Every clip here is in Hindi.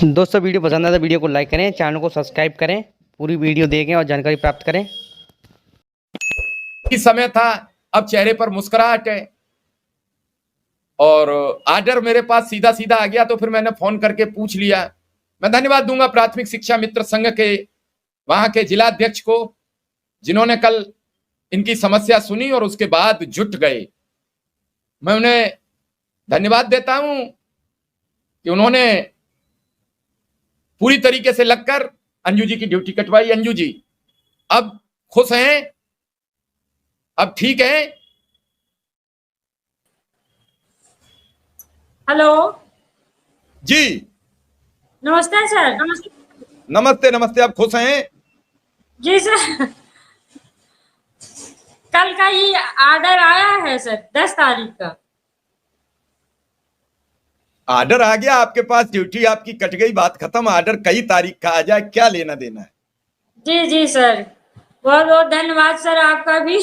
दोस्तों वीडियो पसंद आए तो वीडियो को लाइक करें, चैनल को सब्सक्राइब करें, पूरी वीडियो देखें और जानकारी प्राप्त करें। इस समय था, अब चेहरे पर मुस्कुराहट है और आर्डर मेरे पास सीधा सीधा आ गया। तो फिर मैंने फोन करके पूछ लिया। मैं धन्यवाद दूंगा प्राथमिक शिक्षा मित्र संघ के वहां के जिलाध्यक्ष को, जिन्होंने कल इनकी समस्या सुनी और उसके बाद जुट गए। मैं उन्हें धन्यवाद देता हूं कि उन्होंने पूरी तरीके से लगकर अंजू जी की ड्यूटी कटवाई। अंजू जी अब खुश हैं, अब ठीक है। हेलो जी नमस्ते सर। नमस्ते नमस्ते, आप खुश हैं? जी सर, कल का ही ऑर्डर आया है सर, 10 तारीख का। ऑर्डर आ गया आपके पास, ड्यूटी आपकी कट गई, बात खत्म। ऑर्डर कई तारीख का आ जाए, क्या लेना देना है। जी जी सर, बहुत बहुत धन्यवाद सर आपका भी,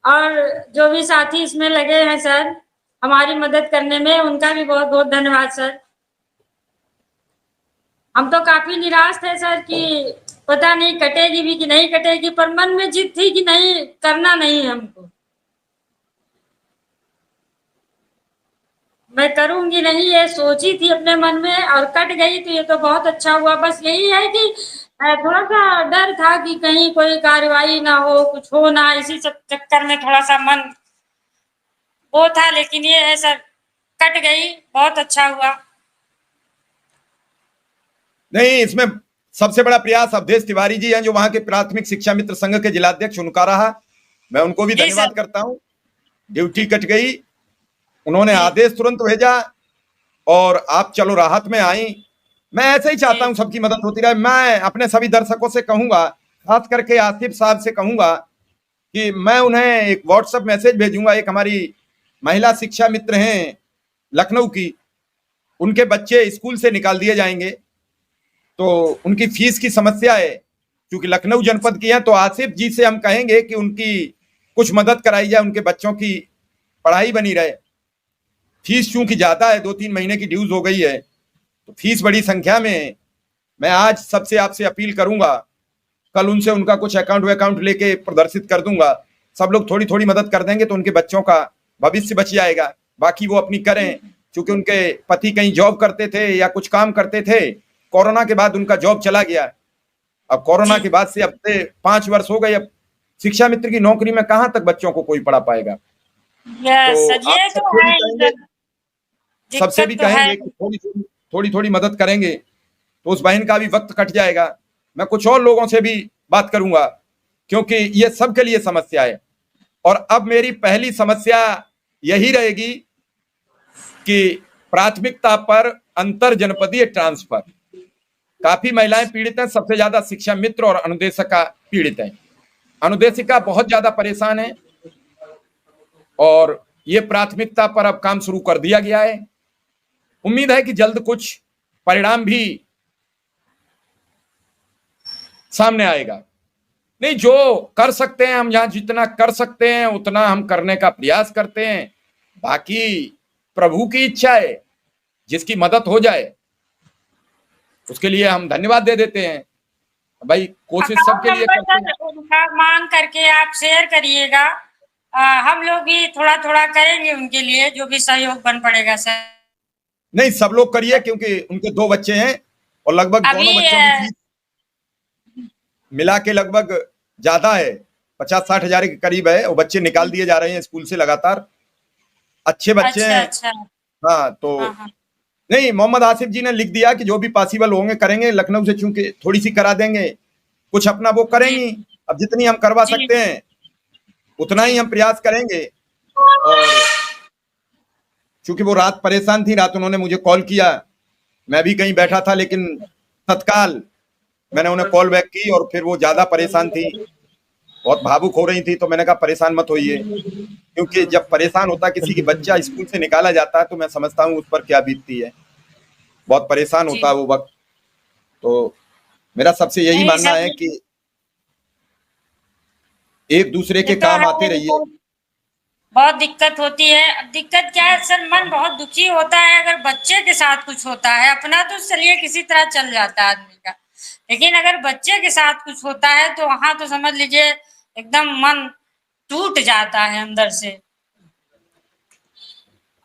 और जो भी साथी इसमें लगे हैं सर हमारी मदद करने में, उनका भी बहुत बहुत धन्यवाद सर। हम तो काफी निराश थे सर कि पता नहीं कटेगी भी कि नहीं कटेगी, पर मन में जिद थी कि नहीं, करना नहीं है हमको, मैं करूंगी नहीं, ये सोची थी अपने मन में और कट गई तो ये तो बहुत अच्छा हुआ। बस यही है कि थोड़ा सा डर था कि कहीं कोई कार्रवाई ना हो, कुछ हो ना, इसी सब चक्कर में थोड़ा सा मन वो था, लेकिन ये है सर, कट गई, बहुत अच्छा हुआ। नहीं, इसमें सबसे बड़ा प्रयास अवधेश तिवारी जी हैं, जो वहां के प्राथमिक शिक्षा मित्र संघ के जिलाध्यक्ष, उनका रहा। मैं उनको भी धन्यवाद करता हूं। ड्यूटी कट गई, उन्होंने आदेश तुरंत भेजा और आप चलो राहत में आई। मैं ऐसे ही चाहता हूं सबकी मदद होती रहे। मैं अपने सभी दर्शकों से कहूंगा, खास करके आसिफ साहब से कहूंगा कि मैं उन्हें एक व्हाट्सएप मैसेज भेजूंगा। एक हमारी महिला शिक्षा मित्र हैं लखनऊ की, उनके बच्चे स्कूल से निकाल दिए जाएंगे, तो उनकी फीस की समस्या है। क्योंकि लखनऊ जनपद की है, तो आसिफ जी से हम कहेंगे कि उनकी कुछ मदद कराई जाए, उनके बच्चों की पढ़ाई बनी रहे। फीस चूंकि ज्यादा है, 2-3 महीने की ड्यूज हो गई है, तो फीस बड़ी संख्या में है। मैं आज सबसे आपसे अपील करूंगा, कल उनसे उनका कुछ अकाउंट लेके प्रदर्शित कर दूंगा। सब लोग थोड़ी थोड़ी मदद कर देंगे तो उनके बच्चों का भविष्य बच जाएगा। बाकी वो अपनी करें, क्योंकि उनके पति कहीं जॉब करते थे या कुछ काम करते थे, कोरोना के बाद उनका जॉब चला गया। अब कोरोना के बाद से अब से 5 वर्ष हो गए, अब शिक्षा मित्र की नौकरी में कहां तक बच्चों को कोई पढ़ा पाएगा। तो आप सबसे भी कहेंगे कि थोड़ी थोड़ी मदद करेंगे तो उस बहन का भी वक्त कट जाएगा। मैं कुछ और लोगों से भी बात करूंगा, क्योंकि ये सबके लिए समस्या है। और अब मेरी पहली समस्या यही रहेगी कि प्राथमिकता पर अंतर जनपदीय ट्रांसफर। काफी महिलाएं पीड़ित हैं, सबसे ज्यादा शिक्षा मित्र और अनुदेशिका पीड़ित हैं। अनुदेशिका बहुत ज्यादा परेशान है और ये प्राथमिकता पर अब काम शुरू कर दिया गया है। उम्मीद है कि जल्द कुछ परिणाम भी सामने आएगा। नहीं, जो कर सकते हैं हम, जहां जितना कर सकते हैं उतना हम करने का प्रयास करते हैं। बाकी प्रभु की इच्छा है, जिसकी मदद हो जाए उसके लिए हम धन्यवाद दे देते हैं। भाई कोशिश सबके लिए करते हैं। उनका मांग करके आप शेयर करिएगा, हम लोग भी थोड़ा थोड़ा करेंगे उनके लिए, जो भी सहयोग बन पड़ेगा सर। नहीं, सब लोग करिए, क्योंकि उनके 2 बच्चे हैं और लगभग दोनों बच्चों की फीस मिला के लगभग ज्यादा है, 50-60 हजार के करीब है। वो बच्चे निकाल दिए जा रहे हैं स्कूल से लगातार, अच्छे बच्चे हैं। अच्छा। हाँ, तो नहीं, मोहम्मद आसिफ जी ने लिख दिया कि जो भी पॉसिबल होंगे करेंगे। लखनऊ से चूंकि थोड़ी सी करा देंगे, कुछ अपना वो करेंगी। अब जितनी हम करवा सकते हैं उतना ही हम प्रयास करेंगे। और चूंकि वो रात परेशान थी, रात उन्होंने मुझे कॉल किया, मैं भी कहीं बैठा था, लेकिन तत्काल मैंने उन्हें कॉल बैक की और फिर वो ज्यादा परेशान थी, बहुत भावुक हो रही थी। तो मैंने कहा परेशान मत होइए, क्योंकि जब परेशान होता किसी की बच्चा स्कूल से निकाला जाता है तो मैं समझता हूँ उस पर क्या बीतती है, बहुत परेशान होता है वो वक्त। तो मेरा सबसे यही मानना है कि एक दूसरे के काम आते रहिए। बहुत दिक्कत होती है। अब दिक्कत क्या है सर, मन बहुत दुखी होता है अगर बच्चे के साथ कुछ होता है। अपना तो चलिए किसी तरह चल जाता है आदमी का, लेकिन अगर बच्चे के साथ कुछ होता है तो वहां तो समझ लीजिए एकदम मन टूट जाता है अंदर से।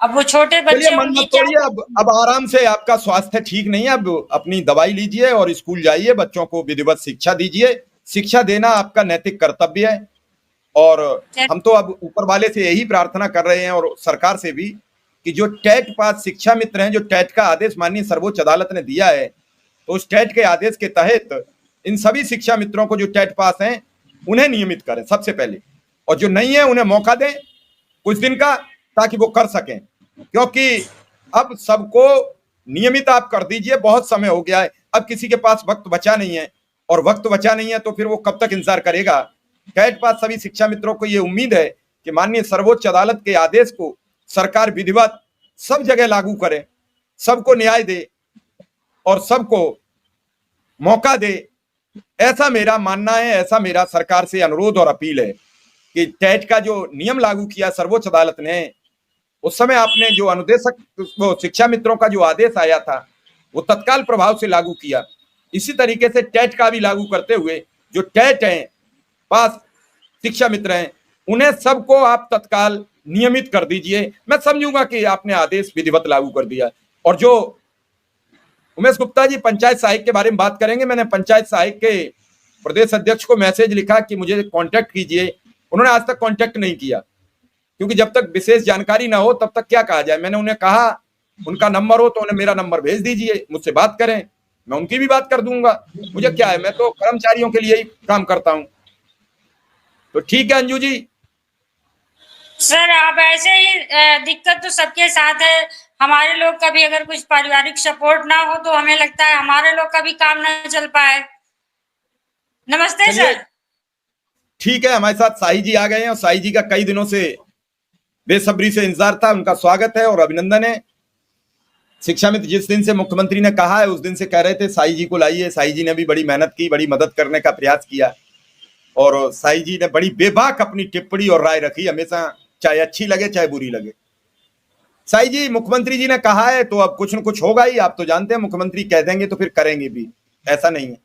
अब वो छोटे चलिए बच्चे, मन उनकी मत क्या। तोड़िए, अब आराम से, आपका स्वास्थ्य ठीक नहीं है, अब अपनी दवाई लीजिए और स्कूल जाइए, बच्चों को विधिवत शिक्षा दीजिए। शिक्षा देना आपका नैतिक कर्तव्य है। और हम तो अब ऊपर वाले से यही प्रार्थना कर रहे हैं और सरकार से भी कि जो टेट पास शिक्षा मित्र हैं, जो टेट का आदेश माननीय सर्वोच्च अदालत ने दिया है, तो उस टेट के आदेश के तहत इन सभी शिक्षा मित्रों को जो टेट पास हैं उन्हें नियमित करें सबसे पहले, और जो नहीं है उन्हें मौका दें कुछ दिन का, ताकि वो कर सकें। क्योंकि अब सबको नियमित आप कर दीजिए, बहुत समय हो गया है, अब किसी के पास वक्त बचा नहीं है, और वक्त बचा नहीं है तो फिर वो कब तक इंतजार करेगा। टेट पास सभी शिक्षा मित्रों को ये उम्मीद है कि माननीय सर्वोच्च अदालत के आदेश को सरकार विधिवत सब जगह लागू करे, सबको न्याय दे और सबको मौका दे। ऐसा मेरा मानना है, ऐसा मेरा सरकार से अनुरोध और अपील है कि टेट का जो नियम लागू किया सर्वोच्च अदालत ने, उस समय आपने जो अनुदेशक वो शिक्षा मित्रों का जो आदेश आया था वो तत्काल प्रभाव से लागू किया। इसी तरीके से टेट का भी लागू करते हुए जो टेट हैं पास शिक्षा मित्र हैं उन्हें सबको आप तत्काल नियमित कर दीजिए। मैं समझूंगा कि आपने आदेश विधिवत लागू कर दिया। और जो उमेश गुप्ता जी पंचायत सहायक के बारे में बात करेंगे, मैंने पंचायत सहायक के प्रदेश अध्यक्ष को मैसेज लिखा कि मुझे कांटेक्ट कीजिए, उन्होंने आज तक कांटेक्ट नहीं किया, क्योंकि जब तक विशेष जानकारी ना हो तब तक क्या कहा जाए। मैंने उन्हें कहा उनका नंबर हो तो उन्हें मेरा नंबर भेज दीजिए, मुझसे बात करें, मैं उनकी भी बात कर दूंगा। मुझे क्या है, मैं तो कर्मचारियों के लिए ही काम करता हूं। तो ठीक है अंजू जी। सर आप ऐसे ही दिक्कत तो सबके साथ है। हमारे लोग का भी अगर कुछ पारिवारिक सपोर्ट ना हो तो हमें लगता है हमारे लोग का भी काम ना चल पाए। नमस्ते सर। ठीक है, हमारे साथ साई जी आ गए हैं और साई जी का कई दिनों से बेसब्री से इंतजार था। उनका स्वागत है और अभिनंदन है। शिक्षा मित्र जिस दिन से मुख्यमंत्री ने कहा है उस दिन से कह रहे थे साई जी को लाइए। साई जी ने भी बड़ी मेहनत की, बड़ी मदद करने का प्रयास किया, और साई जी ने बड़ी बेबाक अपनी टिप्पणी और राय रखी हमेशा, चाहे अच्छी लगे चाहे बुरी लगे। साई जी, मुख्यमंत्री जी ने कहा है तो अब कुछ न कुछ होगा ही। आप तो जानते हैं मुख्यमंत्री कह देंगे तो फिर करेंगे भी, ऐसा नहीं है।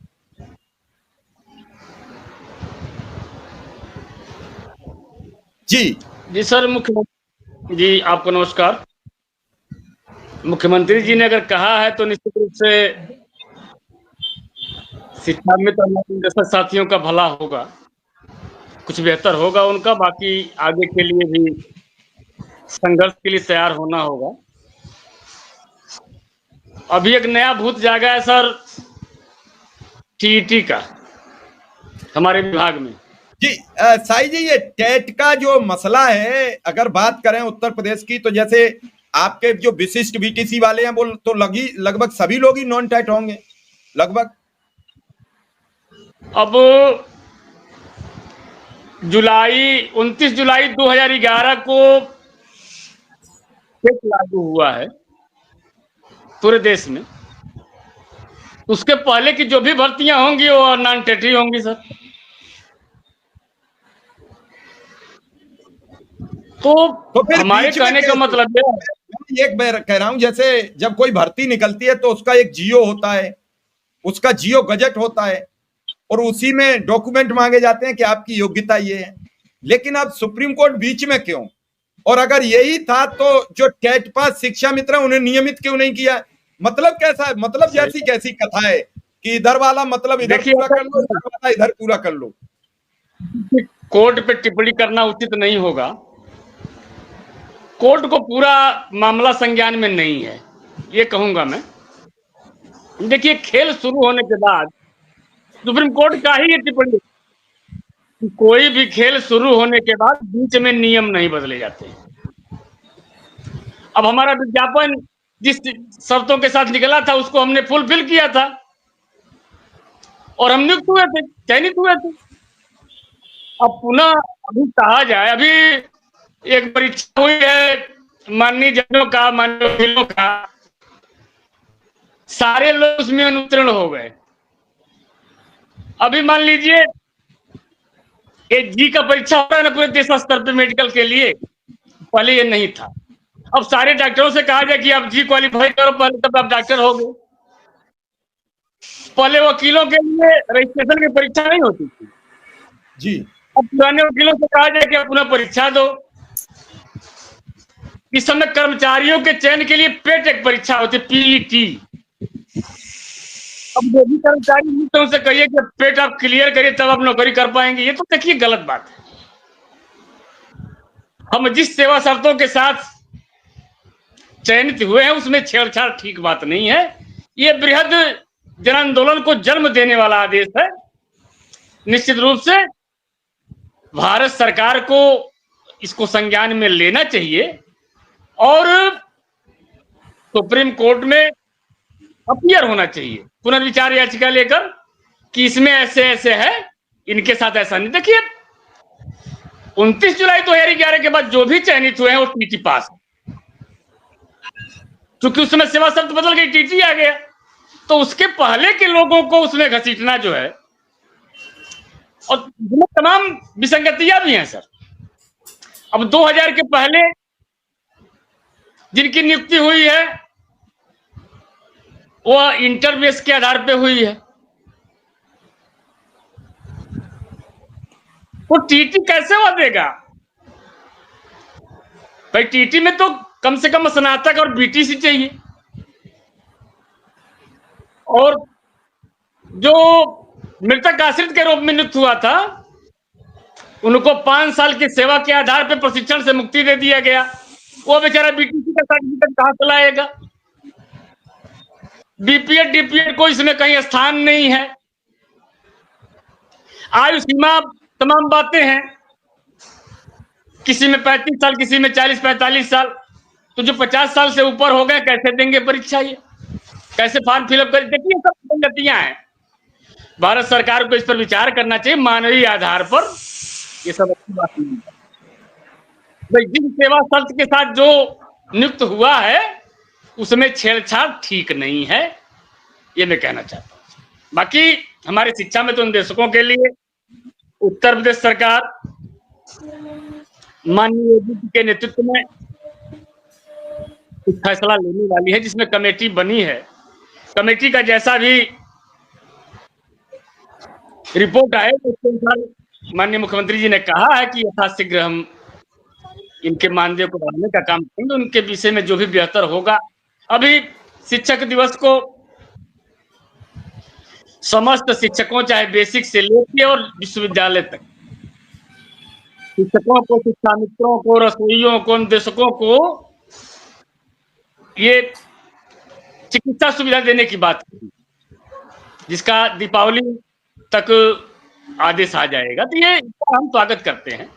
जी जी सर, मुख्यमंत्री जी आपको नमस्कार। मुख्यमंत्री जी ने अगर कहा है तो निश्चित रूप से शिक्षा मित्र जैसे साथियों का भला होगा, कुछ बेहतर होगा उनका। बाकी आगे के लिए भी संघर्ष के लिए तैयार होना होगा। अभी एक नया भूत जागा है सर टीईटी का हमारे विभाग में। जी साई जी, ये टेट का जो मसला है, अगर बात करें उत्तर प्रदेश की, तो जैसे आपके जो विशिष्ट बीटीसी वाले हैं वो तो लगभग सभी लोग ही नॉन टेट होंगे लगभग। अब 29 जुलाई 2011 को टेट लागू हुआ है पूरे देश में। उसके पहले की जो भी भर्तियां होंगी वो नॉन टेट ही होंगी सर। तो फिर हमारे कहने का मतलब एक बार कह रहा हूं, जैसे जब कोई भर्ती निकलती है तो उसका एक जियो होता है, उसका जियो गजट होता है, और उसी में डॉक्यूमेंट मांगे जाते हैं कि आपकी योग्यता ये है। लेकिन अब सुप्रीम कोर्ट बीच में क्यों? और अगर यही था तो जो टेट पास शिक्षा मित्र उन्हें नियमित क्यों नहीं किया? मतलब कैसा है? मतलब जैसी कैसी कथा है कि इधर वाला मतलब इधर पूरा कर लो, इधर वाला इधर पूरा कर लो। कोर्ट पे टिप्पणी करना उचित नहीं होगा। कोर्ट को पूरा मामला संज्ञान में नहीं है, ये कहूंगा मैं। देखिए, खेल शुरू होने के बाद सुप्रीम कोर्ट का ही ये टिप्पणी, कोई भी खेल शुरू होने के बाद बीच में नियम नहीं बदले जाते। अब हमारा विज्ञापन जिस शर्तों के साथ निकला था उसको हमने फुलफिल किया था और हम नियुक्त हुए थे, चयनित हुए थे। अब पुनः अभी कहा जाए, अभी एक परीक्षा हुई है माननीय जजों का, माननीय वकीलों का, सारे लोग उसमें अनुत्तीर्ण हो गए। अभी मान लीजिए ये जी का परीक्षा हो रहा है ना पूरे देश स्तर पे मेडिकल के लिए, पहले ये नहीं था। अब सारे डॉक्टरों से कहा जाए कि आप जी क्वालिफाई करो पहले, तब आप डॉक्टर हो गए। पहले वकीलों के लिए रजिस्ट्रेशन की परीक्षा नहीं होती थी जी। अब पुराने वकीलों से कहा जाए कि आप पुनः परीक्षा दो। इस समय कर्मचारियों के चयन के लिए पेट एक परीक्षा होती है, पीईटी। अब जो भी कर्मचारी मिलते हैं उनसे कहिए कि पेट आप क्लियर करिए तब आप नौकरी कर पाएंगे, ये तो देखिए गलत बात है। हम जिस सेवा शर्तों के साथ चयनित हुए हैं उसमें छेड़छाड़ ठीक बात नहीं है। ये बृहद जन आंदोलन को जन्म देने वाला आदेश है। निश्चित रूप से भारत सरकार को इसको संज्ञान में लेना चाहिए और सुप्रीम कोर्ट में अपीयर होना चाहिए पुनर्विचार याचिका लेकर कि इसमें ऐसे ऐसे है, इनके साथ ऐसा नहीं। देखिए 29 जुलाई 2011 के बाद जो भी चयनित हुए हैं वो टीटी पास है, क्योंकि उसमें सेवा शर्त बदल गई, टीटी आ गया। तो उसके पहले के लोगों को उसमें घसीटना जो है, और इसमें तमाम विसंगतियां भी हैं सर। अब 2000 के पहले जिनकी नियुक्ति हुई है वो इंटरबेस के आधार पे हुई है, वो टीटी कैसे वो देगा भाई? टीटी में तो कम से कम स्नातक और बीटीसी चाहिए। और जो मृतक आश्रित के रूप में नियुक्त हुआ था उनको 5 साल की सेवा के आधार पर प्रशिक्षण से मुक्ति दे दिया गया। वो बेचारा बीटीसी का सर्टिफिकेट कहां से लाएगा? बीपीएड डीपीएड को इसमें कहीं स्थान नहीं है। आयु सीमा तमाम बातें हैं, किसी में 35 साल, किसी में 40-45 साल। तो जो 50 साल से ऊपर हो गए कैसे देंगे परीक्षा? ये कैसे फॉर्म फिलअप करें? देखिए सब संगतियां हैं। भारत सरकार को इस पर विचार करना चाहिए मानवीय आधार पर। ये सब अच्छी बात नहीं है भाई। जिन सेवा शर्त के साथ जो नियुक्त हुआ है उसमें छेड़छाड़ ठीक नहीं है, ये मैं कहना चाहता हूँ। बाकी हमारी शिक्षा में तो निदेशकों के लिए उत्तर प्रदेश सरकार माननीय योगी जी के नेतृत्व में कुछ फैसला लेने वाली है, जिसमें कमेटी बनी है। कमेटी का जैसा भी रिपोर्ट आए उसके अनुसार माननीय मुख्यमंत्री जी ने कहा है कि यथाशीघ्र हम इनके मानदेय को बढ़ाने का काम करेंगे। उनके विषय में जो भी बेहतर होगा। अभी शिक्षक दिवस को समस्त शिक्षकों, चाहे बेसिक से लेकर और विश्वविद्यालय तक, शिक्षकों को, शिक्षा मित्रों को, रसोइयों को, निदेशकों को ये चिकित्सा सुविधा देने की बात की, जिसका दीपावली तक आदेश आ जाएगा। तो ये हम स्वागत करते हैं,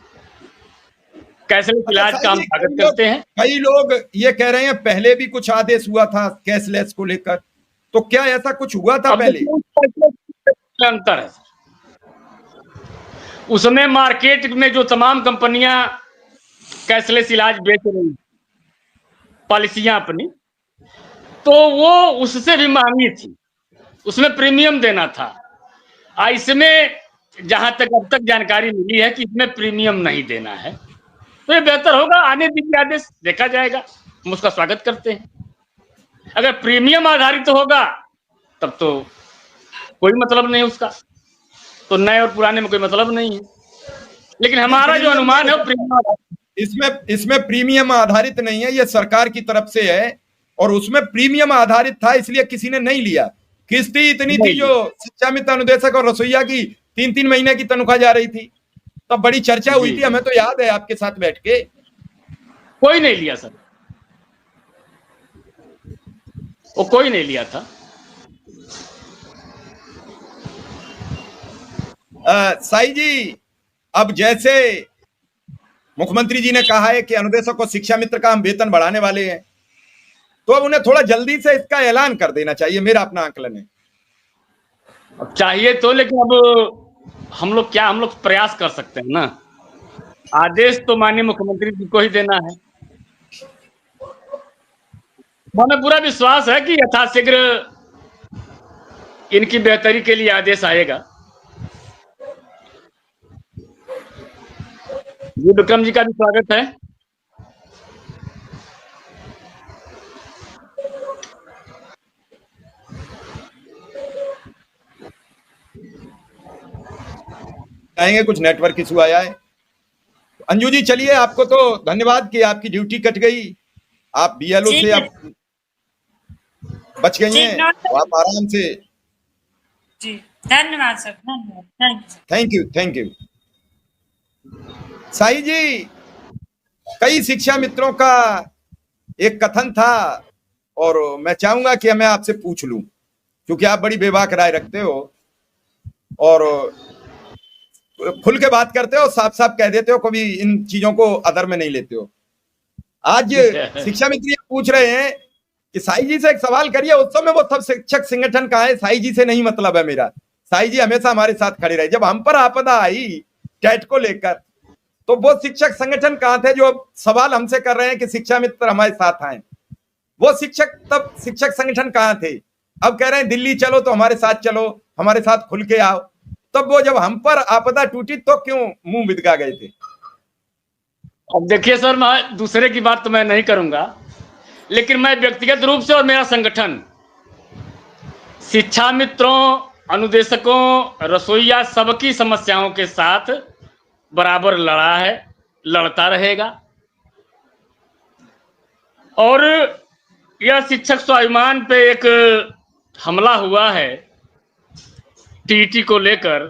कैशलेस इलाज का हम स्वागत करते हैं। कई लोग ये कह रहे हैं पहले भी कुछ आदेश हुआ था कैशलेस को लेकर, तो क्या ऐसा कुछ हुआ था पहले? अंतर है उसमें मार्केट में जो तमाम कंपनियां कैशलेस इलाज बेच रही पॉलिसियां अपनी, तो वो उससे भी महंगी थी, उसमें प्रीमियम देना था। इसमें जहां तक अब तक जानकारी मिली है कि इसमें प्रीमियम नहीं देना है, तो ये बेहतर होगा। आने दीजिए आदेश, देखा जाएगा, हम उसका स्वागत करते हैं। अगर प्रीमियम आधारित तो होगा तब तो कोई मतलब नहीं उसका, तो नए और पुराने में कोई मतलब नहीं है। लेकिन हमारा जो अनुमान है वो प्रीमियम इसमें प्रीमियम आधारित नहीं है, ये सरकार की तरफ से है। और उसमें प्रीमियम आधारित था इसलिए किसी ने नहीं लिया। किस्ती इतनी थी जो शिक्षा मित्र अनुदेशक और रसोईया की 3-3 महीने की तनख्वाह जा रही थी, तब बड़ी चर्चा हुई थी। हमें तो याद है आपके साथ बैठ के। कोई नहीं लिया सर, वो कोई नहीं लिया था। साई जी, अब जैसे मुख्यमंत्री जी ने कहा है कि अनुदेशक और शिक्षा मित्र का हम वेतन बढ़ाने वाले हैं, तो अब उन्हें थोड़ा जल्दी से इसका ऐलान कर देना चाहिए, मेरा अपना आकलन है। अब चाहिए तो, लेकिन अब हम लोग प्रयास कर सकते हैं ना। आदेश तो माननीय मुख्यमंत्री जी को ही देना है। हमें पूरा विश्वास है कि यथाशीघ्र इनकी बेहतरी के लिए आदेश आएगा। जी विक्रम जी का भी स्वागत है। आएंगे, कुछ नेटवर्क इशू आया है। अंजू जी चलिए, आपको तो धन्यवाद कि आपकी ड्यूटी कट गई, आप बीएलओ ठीक से है। आप बच गई जी, हैं, नमस्ते। तो आप आराम से। जी, धन्यवाद सर, धन्यवाद, thank you. Thank you. Sai ji, कई शिक्षा मित्रों का एक कथन था और मैं चाहूंगा कि मैं आपसे पूछ लूं, क्योंकि आप बड़ी बेबाक राय रखते हो और खुल के बात करते हो, साफ साफ कह देते हो, कभी इन चीजों को अदर में नहीं लेते हो। आज शिक्षा मित्र ये पूछ रहे हैं कि साई जी से एक सवाल करिए, उस समय वो सब शिक्षक संगठन का है, साई जी से नहीं मतलब है मेरा, साई जी हमेशा हमारे साथ खड़े रहे। जब हम पर आपदा आई टेट को लेकर, तो वो शिक्षक संगठन कहाँ थे जो सवाल हमसे कर रहे हैं कि शिक्षा मित्र हमारे साथ आए? वो शिक्षक, तब शिक्षक संगठन कहाँ थे? अब कह रहे हैं दिल्ली चलो तो हमारे साथ चलो, हमारे साथ खुल के आओ। तब वो जब हम पर आपदा टूटी तो क्यों मुंह बिदका गए थे? अब देखिए सर, मैं दूसरे की बात तो मैं नहीं करूंगा, लेकिन मैं व्यक्तिगत रूप से और मेरा संगठन शिक्षा मित्रों, अनुदेशकों, रसोइया सबकी समस्याओं के साथ बराबर लड़ा है, लड़ता रहेगा। और यह शिक्षक स्वाभिमान पे एक हमला हुआ है टीटी को लेकर,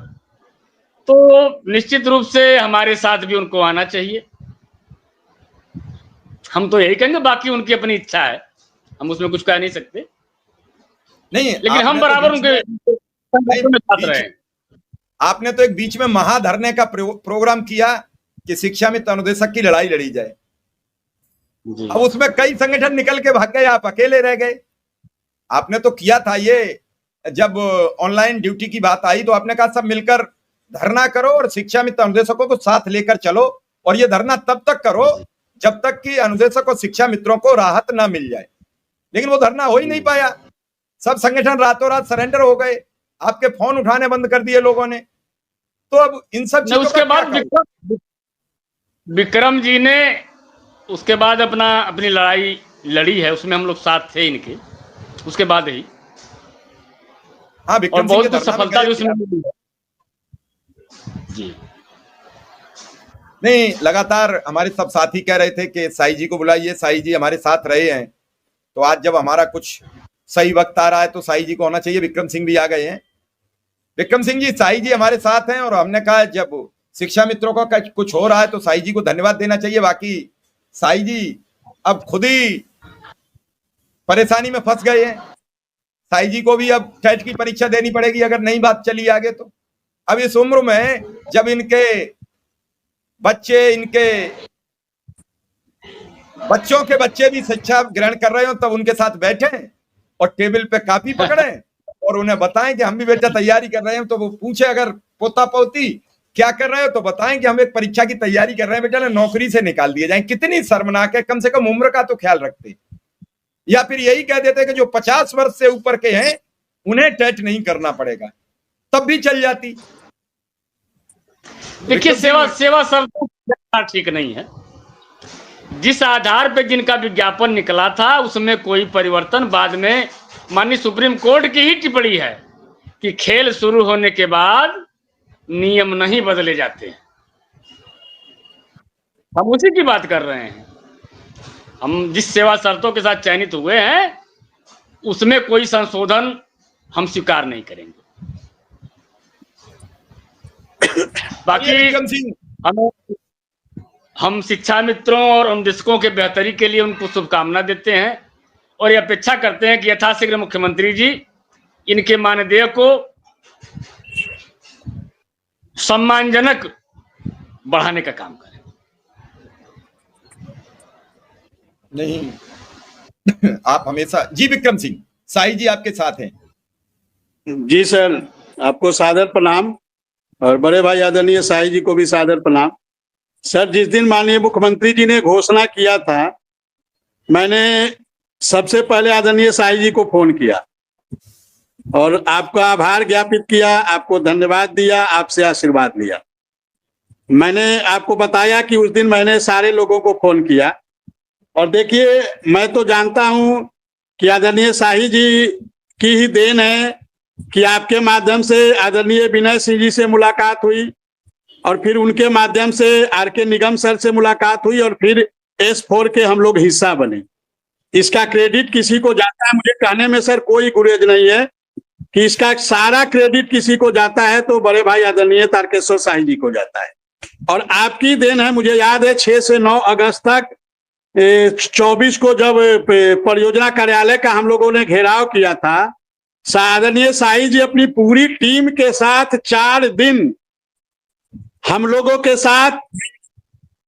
तो निश्चित रूप से हमारे साथ भी उनको आना चाहिए। हम तो यही कहेंगे, बाकी उनकी अपनी इच्छा है, हम उसमें कुछ कह नहीं सकते, नहीं, लेकिन हम बराबर उनके संगठन में साथ रहे। आपने तो एक बीच में महाधरने का प्रोग्राम किया कि शिक्षा मित्र अनुदेशक की लड़ाई लड़ी जाए। अब उसमें कई संगठन निकल के भाग गए, आप अकेले रह गए। आपने तो किया था ये, जब ऑनलाइन ड्यूटी की बात आई तो आपने कहा सब मिलकर धरना करो और शिक्षा मित्र अनुदेशकों को साथ लेकर चलो, और ये धरना तब तक करो जब तक कि अनुदेशक और शिक्षा मित्रों को राहत ना मिल जाए। लेकिन वो धरना हो ही नहीं पाया, सब संगठन रातों रात सरेंडर हो गए, आपके फोन उठाने बंद कर दिए लोगों ने। तो अब इन सब चीजों उसके बाद विक्रम जी ने उसके बाद अपनी लड़ाई लड़ी है, उसमें हम लोग साथ थे इनके, उसके बाद ही। हाँ, और बहुत कुछ सफलता भी उसमें मिली है जी। नहीं, लगातार हमारे सब साथी कह रहे थे कि साई जी को बुलाइए, साई जी हमारे साथ रहे हैं, तो आज जब हमारा कुछ सही वक्त आ रहा है तो साई जी को होना चाहिए। विक्रम सिंह भी आ गए हैं। विक्रम सिंह जी, साई जी हमारे साथ हैं और हमने कहा जब शिक्षा मित्रों का कुछ हो रहा है तो साई जी को धन्यवाद देना चाहिए। बाकी साई जी अब खुद ही परेशानी में फंस गए हैं, साई जी को भी अब टेट की परीक्षा देनी पड़ेगी अगर नहीं बात चली आगे तो। अब इस उम्र में जब इनके बच्चे, इनके बच्चों के बच्चे भी शिक्षा ग्रहण कर रहे हो, तब उनके साथ बैठे और टेबल पे कापी पकड़े और उन्हें बताएं कि हम भी बेटा तैयारी कर रहे हैं। तो वो पूछे अगर पोता पोती क्या कर रहे हो तो बताएं कि हम एक परीक्षा की तैयारी कर रहे हैं, बेटा नौकरी से निकाल दिए जाएं। कितनी शर्मनाक है, कम से कम उम्र का तो ख्याल रखते। या फिर यही कह देते कि जो 50 वर्ष से ऊपर के हैं उन्हें टेट नहीं करना पड़ेगा, तब भी चल जाती। देखिए, सेवा सब ठीक नहीं है। जिस आधार पे जिनका विज्ञापन निकला था उसमें कोई परिवर्तन बाद में माननीय सुप्रीम कोर्ट की ही टिप्पणी है कि खेल शुरू होने के बाद नियम नहीं बदले जाते। हम उसी की बात कर रहे हैं। हम जिस सेवा शर्तों के साथ चयनित हुए हैं उसमें कोई संशोधन हम स्वीकार नहीं करेंगे। बाकी हम शिक्षा मित्रों और अनुदेशकों के बेहतरी के लिए उनको शुभकामना देते हैं और ये अपेक्षा करते हैं कि यथाशीघ्र मुख्यमंत्री जी इनके मानदेय को सम्मानजनक बढ़ाने का काम करें। नहीं, आप हमेशा जी। विक्रम सिंह, साई जी आपके साथ हैं। जी सर, आपको सादर प्रणाम और बड़े भाई आदरणीय साई जी को भी सादर प्रणाम। सर, जिस दिन माननीय मुख्यमंत्री जी ने घोषणा किया था, मैंने सबसे पहले आदरणीय साई जी को फोन किया और आपका आभार ज्ञापित किया, आपको धन्यवाद दिया, आपसे आशीर्वाद लिया। मैंने आपको बताया कि उस दिन मैंने सारे लोगों को फोन किया और देखिए, मैं तो जानता हूं कि आदरणीय साई जी की ही देन है कि आपके माध्यम से आदरणीय विनय सिंह जी से मुलाकात हुई और फिर उनके माध्यम से आर.के. निगम सर से मुलाकात हुई और फिर S4 के हम लोग हिस्सा बने। इसका क्रेडिट किसी को जाता है, मुझे कहने में सर कोई गुरेज नहीं है कि इसका सारा क्रेडिट किसी को जाता है तो बड़े भाई आदरणीय तारकेश्वर शाही जी को जाता है। और आपकी देन है, मुझे याद है 6 से 9 अगस्त तक 24 को जब परियोजना कार्यालय का हम लोगों ने घेराव किया था, आदरणीय शाही जी अपनी पूरी टीम के साथ 4 दिन हम लोगों के साथ,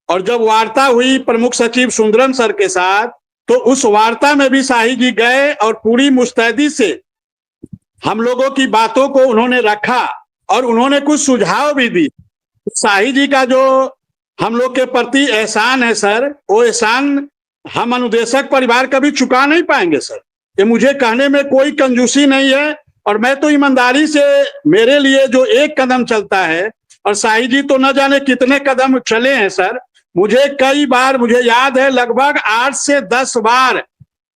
और जब वार्ता हुई प्रमुख सचिव सुंदरम सर के साथ, तो उस वार्ता में भी शाही जी गए और पूरी मुस्तैदी से हम लोगों की बातों को उन्होंने रखा और उन्होंने कुछ सुझाव भी दी। शाही जी का जो हम लोग के प्रति एहसान है सर, वो एहसान हम अनुदेशक परिवार कभी चुका नहीं पाएंगे सर। ये मुझे कहने में कोई कंजूसी नहीं है, और मैं तो ईमानदारी से, मेरे लिए जो एक कदम चलता है, और शाही जी तो न जाने कितने कदम चले हैं सर। मुझे कई बार, मुझे याद है लगभग 8 से 10 बार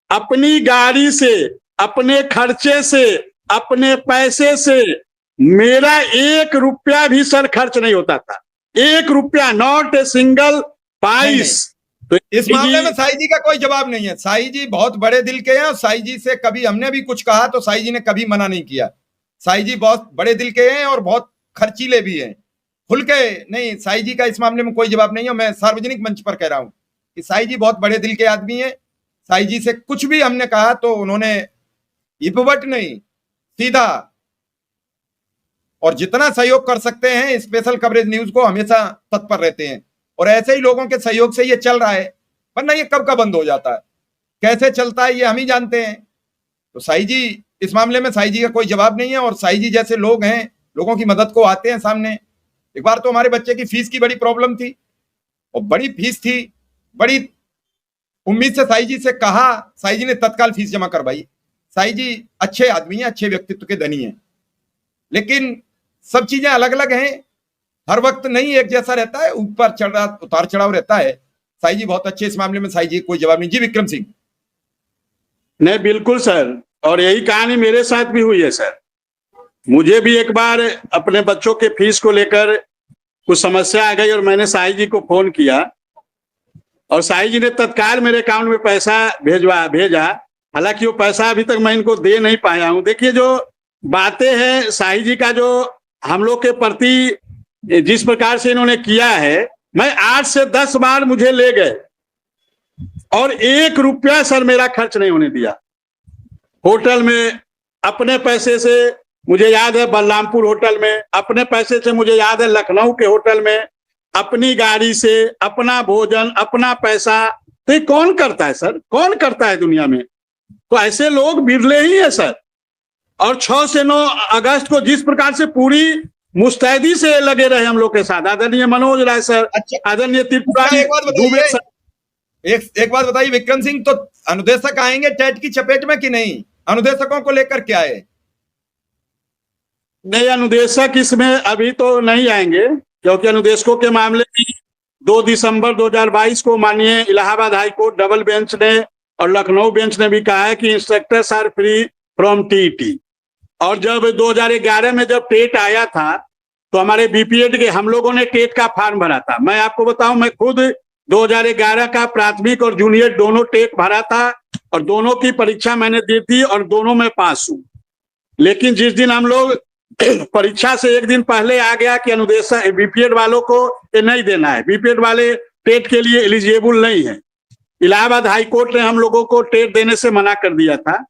अपनी गाड़ी से, अपने खर्चे से, अपने पैसे से, मेरा 1 रुपया भी सर खर्च नहीं होता था, 1 रुपया, नॉट ए सिंगल पाइस। तो इस मामले में शाही जी का कोई जवाब नहीं है। शाही जी बहुत बड़े दिल के हैं और शाही जी से कभी हमने भी कुछ कहा तो शाही जी ने कभी मना नहीं किया। शाही जी बहुत बड़े दिल के हैं और बहुत खर्चीले भी हैं, खुल के नहीं। शाही जी का इस मामले में कोई जवाब नहीं है। मैं सार्वजनिक मंच पर कह रहा हूं कि शाही जी बहुत बड़े दिल के आदमी हैं। शाही जी से कुछ भी हमने कहा तो उन्होंने इपवट नहीं, सीधा और जितना सहयोग कर सकते हैं स्पेशल कवरेज न्यूज को हमेशा तत्पर रहते हैं। और ऐसे ही लोगों के सहयोग से ये चल रहा है, वरना ये कब का बंद हो जाता है, कैसे चलता है ये हम ही जानते हैं। तो शाही जी, इस मामले में शाही जी का कोई जवाब नहीं है। और शाही जी जैसे लोग हैं, लोगों की मदद को आते हैं सामने। एक बार तो हमारे बच्चे की फीस की बड़ी प्रॉब्लम थी, और बड़ी फीस थी, बड़ी उम्मीद से शाही जी से कहा, शाही जी ने तत्काल फीस जमा करवाई। शाही जी अच्छे आदमी हैं, अच्छे व्यक्तित्व के धनी हैं, लेकिन सब चीजें अलग अलग हैं, हर वक्त नहीं एक जैसा रहता है, ऊपर चढ़ाव उतार चढ़ाव रहता है। शाही जी बहुत अच्छे, इस मामले में शाही जी कोई जवाब नहीं। जी विक्रम सिंह। नहीं बिल्कुल सर, और यही कहानी मेरे साथ भी हुई है सर। मुझे भी एक बार अपने बच्चों के फीस को लेकर कुछ समस्या आ गई और मैंने शाही जी को फोन किया और शाही जी ने तत्काल मेरे अकाउंट में पैसा भेजा। हालांकि वो पैसा अभी तक मैं इनको दे नहीं पाया हूं। देखिए जो बातें हैं शाही जी का, जो हम लोग के प्रति जिस प्रकार से इन्होंने किया है, मैं 8 से 10 बार मुझे ले गए और 1 रुपया सर मेरा खर्च नहीं होने दिया। होटल में अपने पैसे से, मुझे याद है बलरामपुर होटल में, अपने पैसे से मुझे याद है लखनऊ के होटल में, अपनी गाड़ी से, अपना भोजन, अपना पैसा। तो ये कौन करता है सर, कौन करता है दुनिया में? तो ऐसे लोग बिरले ही है सर। और 6 से 9 अगस्त को जिस प्रकार से पूरी मुस्तैदी से लगे रहे हम लोग के साथ, आदरणीय मनोज राय सर, अच्छा, आदरणीय त्रिपुरारी, एक बात बताइए विक्रम सिंह, तो अनुदेशक आएंगे टेट की चपेट में कि नहीं? अनुदेशकों को लेकर क्या है? नहीं, अनुदेशक इसमें अभी तो नहीं आएंगे, क्योंकि अनुदेशकों के मामले में 2 दिसंबर 2022 को माननीय Allahabad high court double bench ने और लखनऊ बेंच ने भी कहा है कि instructors are free from TT. और जब 2011 में जब टेट आया था तो हमारे बीपीएड के हम लोगों ने टेट का फॉर्म भरा था। मैं आपको बताऊं, मैं खुद 2011 का प्राथमिक और जूनियर दोनों टेट भरा था और दोनों की परीक्षा मैंने दी थी और दोनों में पास हूं। लेकिन जिस दिन हम लोग परीक्षा से एक दिन पहले आ गया कि अनुदेशक बीपीएड वालों को ये नहीं देना है, बीपीएड वाले टेट के लिए एलिजिबल नहीं है, इलाहाबाद हाई कोर्ट ने हम लोगों को टेट देने से मना कर दिया था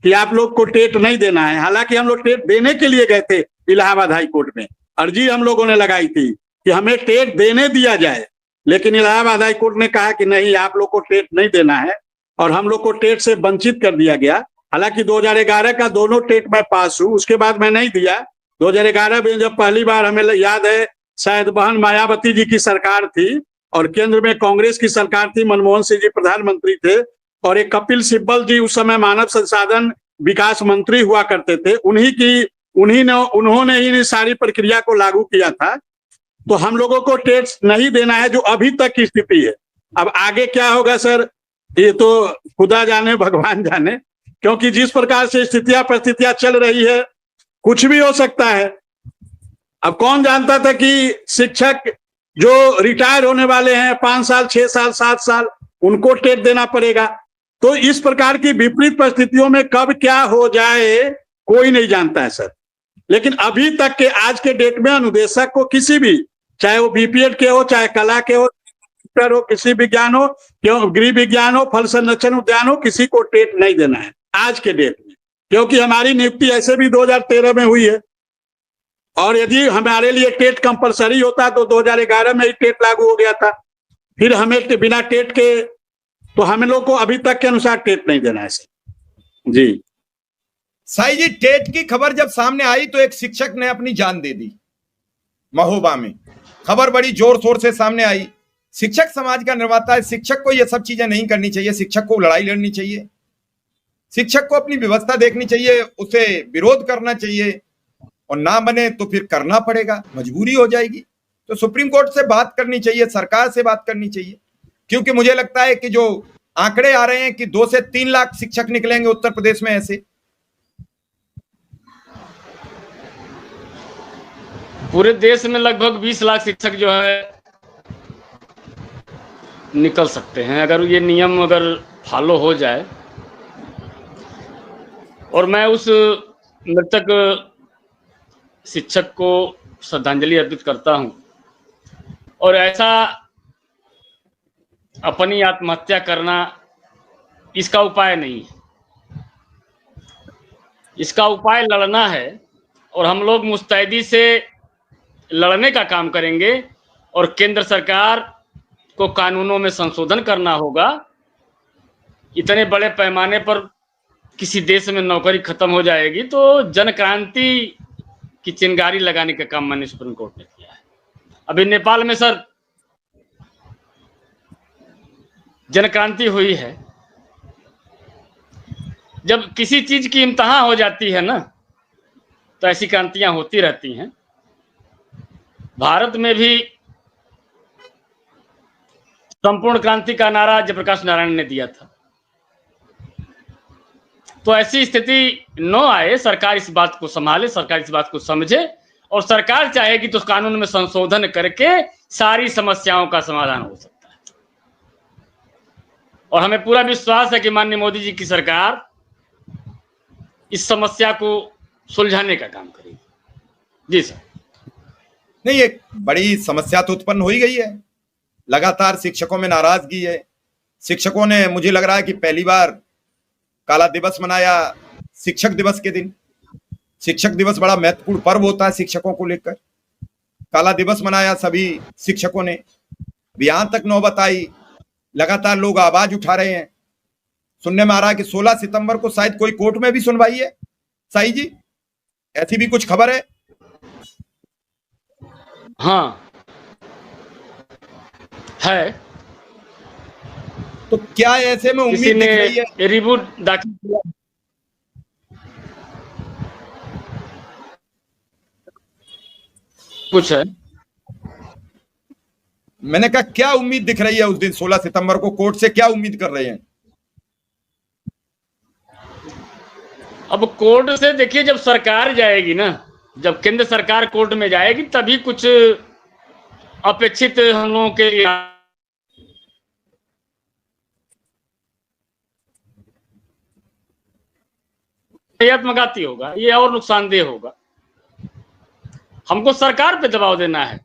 कि आप लोग को टेट नहीं देना है। हालांकि हम लोग टेट देने के लिए गए थे इलाहाबाद हाई कोर्ट में, अर्जी हम लोगों ने लगाई थी कि हमें टेट देने दिया जाए, लेकिन इलाहाबाद हाई कोर्ट ने कहा कि नहीं, आप लोग को टेट नहीं देना है और हम लोग को टेट से वंचित कर दिया गया। हालांकि 2011 का दोनों टेट में पास हूं, उसके बाद मैं नहीं दिया। 2011 में जब पहली बार, हमें याद है शायद बहन मायावती जी की सरकार थी और केंद्र में कांग्रेस की सरकार थी, मनमोहन सिंह जी प्रधानमंत्री थे और एक कपिल सिब्बल जी उस समय मानव संसाधन विकास मंत्री हुआ करते थे, उन्होंने ही सारी प्रक्रिया को लागू किया था। तो हम लोगों को टेट नहीं देना है, जो अभी तक की स्थिति है। अब आगे क्या होगा सर, ये तो खुदा जाने भगवान जाने, क्योंकि जिस प्रकार से स्थितियां परिस्थितियां चल रही है कुछ भी हो सकता है। अब कौन जानता था कि शिक्षक जो रिटायर होने वाले हैं 5 साल 6 साल 7 साल उनको टेट देना पड़ेगा। तो इस प्रकार की विपरीत परिस्थितियों में कब क्या हो जाए कोई नहीं जानता है सर। लेकिन अभी तक के आज के डेट में अनुदेशक को किसी भी, चाहे वो बीपीएड के हो, चाहे कला के हो, हो, किसी विज्ञान हो, क्यों गृह विज्ञान हो, फल संरक्षण उद्यान हो, किसी को टेट नहीं देना है आज के डेट में, क्योंकि हमारी नियुक्ति ऐसे भी 2013 में हुई है। और यदि हमारे लिए टेट कंपलसरी होता तो 2011 में ही टेट लागू हो गया था। फिर हमें बिना टेट के, तो हम लोग को अभी तक के अनुसार टेट नहीं देना है सर। जी साई जी, टेट की खबर जब सामने आई तो एक शिक्षक ने अपनी जान दे दी महोबा में। खबर बड़ी जोर शोर से सामने आई। शिक्षक समाज का निर्माता है, शिक्षक को ये सब चीजें नहीं करनी चाहिए, शिक्षक को लड़ाई लड़नी चाहिए, शिक्षक को अपनी व्यवस्था देखनी चाहिए, उसे विरोध करना चाहिए, और ना बने तो फिर करना पड़ेगा, मजबूरी हो जाएगी। तो सुप्रीम कोर्ट से बात करनी चाहिए, सरकार से बात करनी चाहिए, क्योंकि मुझे लगता है कि जो आंकड़े आ रहे हैं कि 2 से 3 लाख शिक्षक निकलेंगे उत्तर प्रदेश में ऐसे। पूरे देश में लगभग 20 लाख शिक्षक जो है निकल सकते हैं अगर ये नियम अगर फॉलो हो जाए। और मैं उस मृतक शिक्षक को श्रद्धांजलि अर्पित करता हूं। और ऐसा अपनी आत्महत्या करना इसका उपाय नहीं है, इसका उपाय लड़ना है। और हम लोग मुस्तैदी से लड़ने का काम करेंगे और केंद्र सरकार को कानूनों में संशोधन करना होगा। इतने बड़े पैमाने पर किसी देश में नौकरी खत्म हो जाएगी तो जन क्रांति की चिंगारी लगाने का काम माननीय सुप्रीम कोर्ट ने किया है। अभी नेपाल में सर जन क्रांति हुई है। जब किसी चीज की इम्तहान हो जाती है ना तो ऐसी क्रांतियां होती रहती हैं। भारत में भी संपूर्ण क्रांति का नारा जयप्रकाश नारायण ने दिया था। तो ऐसी स्थिति न आए, सरकार इस बात को संभाले, सरकार इस बात को समझे, और सरकार चाहेगी तो कानून में संशोधन करके सारी समस्याओं का समाधान हो सकता है। और हमें पूरा विश्वास है कि माननीय मोदी जी की सरकार इस समस्या को सुलझाने का काम करेगी। जी सर। नहीं, एक बड़ी समस्या तो उत्पन्न हो ही गई है। लगातार शिक्षकों में नाराजगी है। शिक्षकों ने, मुझे लग रहा है कि पहली बार काला दिवस मनाया शिक्षक दिवस के दिन। शिक्षक दिवस बड़ा महत्वपूर्ण पर्व होता है शिक्षकों को लेकर। काला दिवस मनाया सभी शिक्षकों ने। यहां तक नौबत आई, लगातार लोग आवाज उठा रहे हैं। सुनने में आ रहा है कि 16 सितंबर को शायद कोई कोर्ट में भी सुनवाई है। साई जी, ऐसी भी कुछ खबर है? हाँ है। तो क्या ऐसे में उम्मीद दिख रही है? रिपोर्ट दाखिल किया, कुछ है। मैंने कहा क्या उम्मीद दिख रही है उस दिन 16 सितंबर को? कोर्ट से क्या उम्मीद कर रहे हैं? अब कोर्ट से देखिए, जब सरकार जाएगी ना, जब केंद्र सरकार कोर्ट में जाएगी तभी कुछ अपेक्षित हम लोगों के लिए आत्मघाती होगा, ये और नुकसानदेह होगा। हमको सरकार पे दबाव देना है।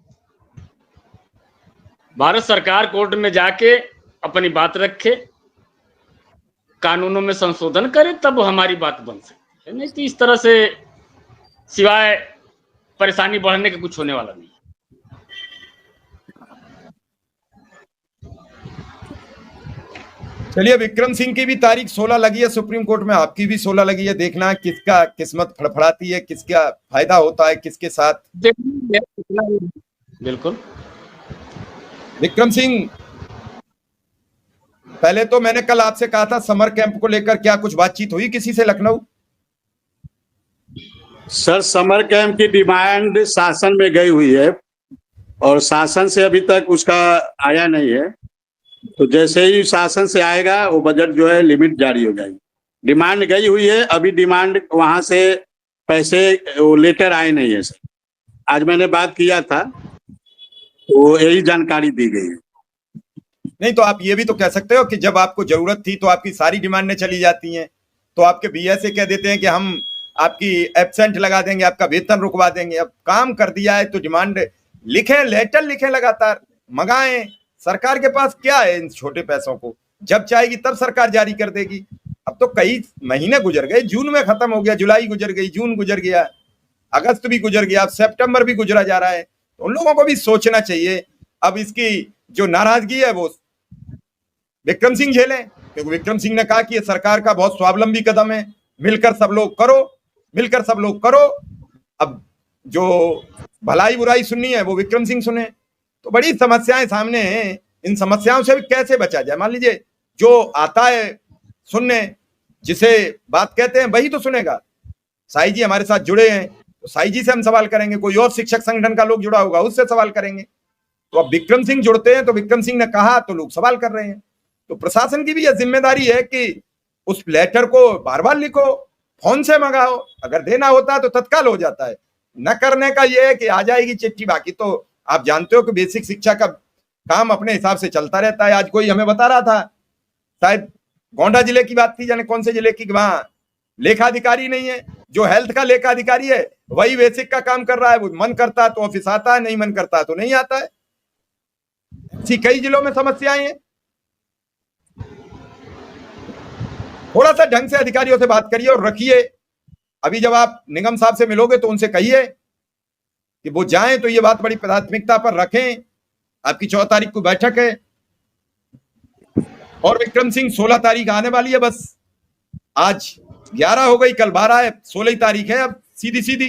भारत सरकार कोर्ट में जाके अपनी बात रखे, कानूनों में संशोधन करे, तब हमारी बात बन सकती है। नहीं तो इस तरह से सिवाय परेशानी बढ़ने का कुछ होने वाला नहीं। चलिए, विक्रम सिंह की भी तारीख 16 लगी है सुप्रीम कोर्ट में, आपकी भी 16 लगी है। देखना किसका किस्मत फड़फड़ाती है, किसका फायदा होता है, किसके साथ। बिल्कुल। विक्रम सिंह, पहले तो मैंने कल आपसे कहा था समर कैंप को लेकर क्या कुछ बातचीत हुई किसी से लखनऊ? सर, समर कैंप की डिमांड शासन में गई हुई है और शासन से अभी तक उसका आया नहीं है। तो जैसे ही शासन से आएगा वो बजट जो है लिमिट जारी हो जाएगी। डिमांड गई हुई है, अभी डिमांड वहां से पैसे वो लेटर आए नहीं है सर। आज मैंने बात किया था, तो यही जानकारी दी गई है। नहीं तो आप ये भी तो कह सकते हो कि जब आपको जरूरत थी तो आपकी सारी डिमांडें चली जाती हैं, तो आपके बीएस से कह देते हैं कि हम आपकी एब्सेंट लगा देंगे, आपका वेतन रुकवा देंगे। अब काम कर दिया है तो डिमांड लिखें, लेटर लिखें, लगातार मंगाएं। सरकार के पास क्या है इन छोटे पैसों को, जब चाहेगी तब सरकार जारी कर देगी। अब तो कई महीने गुजर गए, जून में खत्म हो गया, जुलाई गुजर गई, जून गुजर गया, अगस्त भी गुजर गया, अब सितंबर भी गुजरा जा रहा है। तो उन लोगों को भी सोचना चाहिए। अब इसकी जो नाराजगी है वो विक्रम सिंह झेलें, क्योंकि विक्रम सिंह ने कहा कि ये सरकार का बहुत स्वावलंबी कदम है, मिलकर सब लोग करो, मिलकर सब लोग करो। अब जो भलाई बुराई सुननी है वो विक्रम सिंह सुने। तो बड़ी समस्याएं सामने हैं, इन समस्याओं से भी कैसे बचा जाए। मान लीजिए जो आता है सुनने, जिसे बात कहते हैं वही तो सुनेगा। साई जी हमारे साथ जुड़े हैं तो साई जी से हम सवाल करेंगे, कोई और शिक्षक संगठन का लोग जुड़ा होगा उससे सवाल करेंगे। तो अब विक्रम सिंह जुड़ते हैं तो विक्रम सिंह ने कहा तो लोग सवाल कर रहे हैं। तो प्रशासन की भी यह जिम्मेदारी है कि उस लेटर को बार बार लिखो, फोन से मंगाओ, अगर देना होता है तो तत्काल हो जाता है। न करने का यह है कि आ जाएगी चिट्ठी। बाकी तो आप जानते हो कि बेसिक शिक्षा का काम अपने हिसाब से चलता रहता है। आज कोई हमें बता रहा था, शायद गोंडा जिले की बात थी, जाने कौन से जिले की, वहां लेखाधिकारी नहीं है। जो हेल्थ का लेखाधिकारी है वही बेसिक का काम कर रहा है। वो मन करता है तो ऑफिस आता है, नहीं मन करता है तो नहीं आता है। ऐसी कई जिलों में समस्याएं हैं। थोड़ा सा ढंग से अधिकारियों से बात करिए और रखिए। अभी जब आप निगम साहब से मिलोगे तो उनसे कहिए कि वो जाएं तो ये बात बड़ी प्राथमिकता पर रखें। आपकी 14 तारीख को बैठक है और विक्रम सिंह 16 तारीख आने वाली है। बस आज 11 हो गई, कल 12 है, 16 तारीख है। अब सीधी सीधी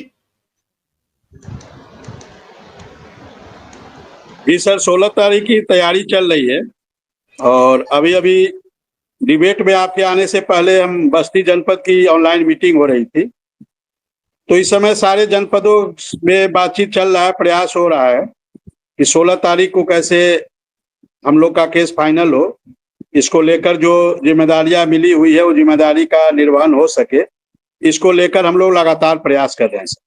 जी सर, 16 तारीख की तैयारी चल रही है और अभी अभी डिबेट में आपके आने से पहले हम बस्ती जनपद की ऑनलाइन मीटिंग हो रही थी। तो इस समय सारे जनपदों में बातचीत चल रहा है, प्रयास हो रहा है कि 16 तारीख को कैसे हम लोग का केस फाइनल हो। इसको लेकर जो जिम्मेदारियां मिली हुई है वो जिम्मेदारी का निर्वहन हो सके, इसको लेकर हम लोग लगातार प्रयास कर रहे हैं सर।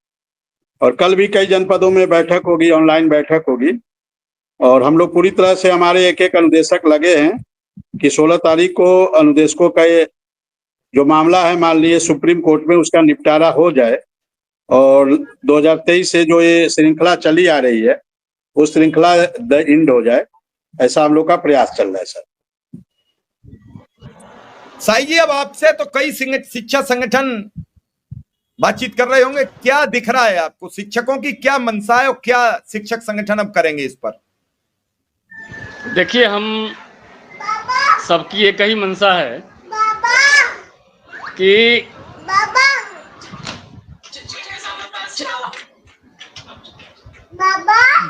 और कल भी कई जनपदों में बैठक होगी, ऑनलाइन बैठक होगी और हम लोग पूरी तरह से, हमारे एक एक अनुदेशक लगे हैं कि 16 तारीख को अनुदेशकों का ये जो मामला है, मान लीजिए सुप्रीम कोर्ट में, उसका निपटारा हो जाए और 2023 से जो ये श्रृंखला चली आ रही है वो श्रृंखला द एंड हो जाए, ऐसा हम लोग का प्रयास चल रहा है सर। साई जी अब आपसे तो कई शिक्षा संगठन बातचीत कर रहे होंगे, क्या दिख रहा है आपको? शिक्षकों की क्या मंशा है और क्या शिक्षक संगठन अब करेंगे इस पर? देखिए, हम सबकी एक ही मंशा है कि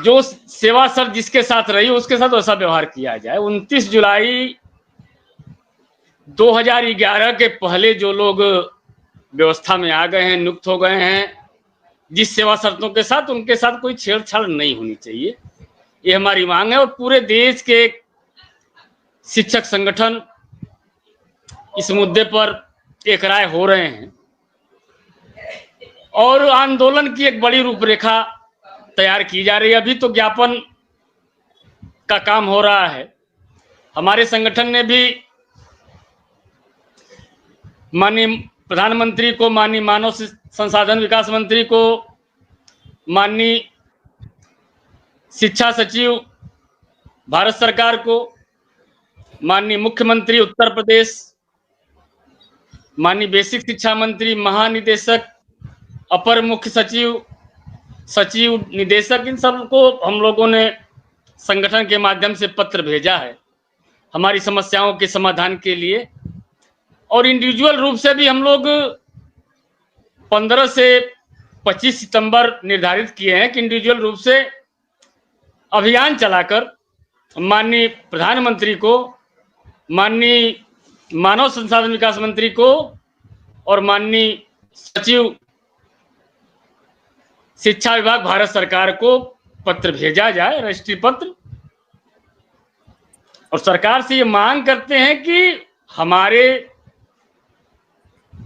जो सेवा सर जिसके साथ रही उसके साथ वैसा व्यवहार किया जाए। 29 जुलाई 2011 के पहले जो लोग व्यवस्था में आ गए हैं, नियुक्त हो गए हैं, जिस सेवा शर्तों के साथ, उनके साथ कोई छेड़छाड़ नहीं होनी चाहिए, ये हमारी मांग है। और पूरे देश के शिक्षक संगठन इस मुद्दे पर एक राय हो रहे हैं और आंदोलन की एक बड़ी रूपरेखा तैयार की जा रही है। अभी तो ज्ञापन का काम हो रहा है। हमारे संगठन ने भी माननीय प्रधानमंत्री को, माननीय मानव संसाधन विकास मंत्री को, माननीय शिक्षा सचिव भारत सरकार को, माननीय मुख्यमंत्री उत्तर प्रदेश, माननीय बेसिक शिक्षा मंत्री, महानिदेशक, अपर मुख्य सचिव, सचिव, निदेशक, इन सबको हम लोगों ने संगठन के माध्यम से पत्र भेजा है हमारी समस्याओं के समाधान के लिए। और इंडिविजुअल रूप से भी हम लोग 15 से 25 सितंबर निर्धारित किए हैं कि इंडिविजुअल रूप से अभियान चलाकर माननीय प्रधानमंत्री को, माननीय मानव संसाधन विकास मंत्री को और माननीय सचिव शिक्षा विभाग भारत सरकार को पत्र भेजा जाए, राष्ट्रीय पत्र। और सरकार से ये मांग करते हैं कि हमारे